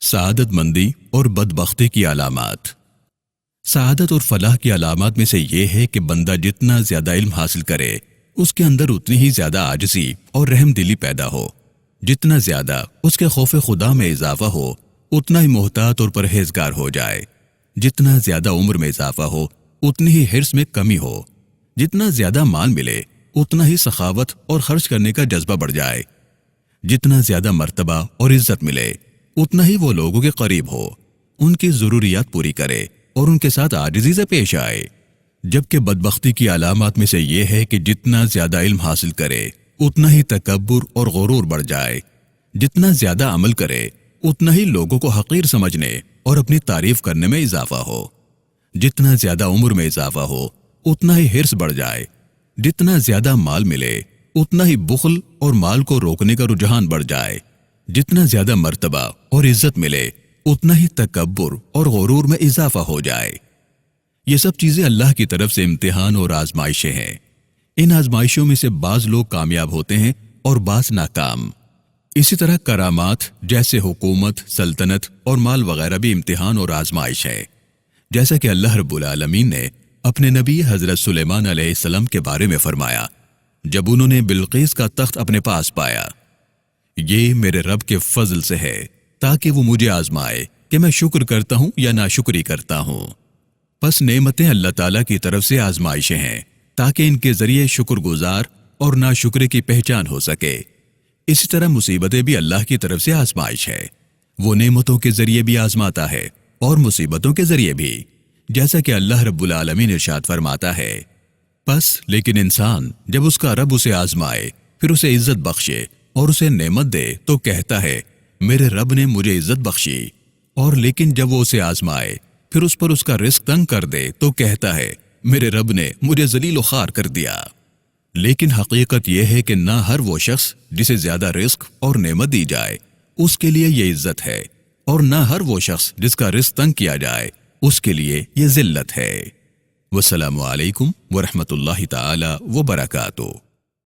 سعادت مندی اور بدبختی کی علامات۔ سعادت اور فلاح کی علامات میں سے یہ ہے کہ بندہ جتنا زیادہ علم حاصل کرے اس کے اندر اتنی ہی زیادہ عاجزی اور رحم دلی پیدا ہو۔ جتنا زیادہ اس کے خوف خدا میں اضافہ ہو اتنا ہی محتاط اور پرہیزگار ہو جائے۔ جتنا زیادہ عمر میں اضافہ ہو اتنی ہی حرص میں کمی ہو۔ جتنا زیادہ مال ملے اتنا ہی سخاوت اور خرچ کرنے کا جذبہ بڑھ جائے۔ جتنا زیادہ مرتبہ اور عزت ملے اتنا ہی وہ لوگوں کے قریب ہو، ان کی ضروریات پوری کرے اور ان کے ساتھ عاجزی سے پیش آئے۔ جبکہ بدبختی کی علامات میں سے یہ ہے کہ جتنا زیادہ علم حاصل کرے اتنا ہی تکبر اور غرور بڑھ جائے۔ جتنا زیادہ عمل کرے اتنا ہی لوگوں کو حقیر سمجھنے اور اپنی تعریف کرنے میں اضافہ ہو۔ جتنا زیادہ عمر میں اضافہ ہو اتنا ہی حرص بڑھ جائے۔ جتنا زیادہ مال ملے اتنا ہی بخل اور مال کو روکنے کا رجحان بڑھ جائے۔ جتنا زیادہ مرتبہ اور عزت ملے اتنا ہی تکبر اور غرور میں اضافہ ہو جائے۔ یہ سب چیزیں اللہ کی طرف سے امتحان اور آزمائشیں ہیں۔ ان آزمائشوں میں سے بعض لوگ کامیاب ہوتے ہیں اور بعض ناکام۔ اسی طرح کرامات جیسے حکومت، سلطنت اور مال وغیرہ بھی امتحان اور آزمائش ہے۔ جیسا کہ اللہ رب العالمین نے اپنے نبی حضرت سلیمان علیہ السلام کے بارے میں فرمایا جب انہوں نے بلقیس کا تخت اپنے پاس پایا، یہ میرے رب کے فضل سے ہے تاکہ وہ مجھے آزمائے کہ میں شکر کرتا ہوں یا ناشکری کرتا ہوں۔ پس نعمتیں اللہ تعالیٰ کی طرف سے آزمائشیں ہیں تاکہ ان کے ذریعے شکر گزار اور ناشکرے کی پہچان ہو سکے۔ اسی طرح مصیبتیں بھی اللہ کی طرف سے آزمائش ہے۔ وہ نعمتوں کے ذریعے بھی آزماتا ہے اور مصیبتوں کے ذریعے بھی، جیسا کہ اللہ رب العالمین ارشاد فرماتا ہے، پس لیکن انسان جب اس کا رب اسے آزمائے پھر اسے عزت بخشے اور اسے نعمت دے تو کہتا ہے میرے رب نے مجھے عزت بخشی، اور لیکن جب وہ اسے آزمائے پھر اس پر اس کا رزق تنگ کر دے تو کہتا ہے میرے رب نے مجھے ذلیل و خوار کر دیا۔ لیکن حقیقت یہ ہے کہ نہ ہر وہ شخص جسے زیادہ رزق اور نعمت دی جائے اس کے لیے یہ عزت ہے، اور نہ ہر وہ شخص جس کا رزق تنگ کیا جائے اس کے لیے یہ ذلت ہے۔ والسلام علیکم ورحمۃ اللہ تعالی وبرکاتہ۔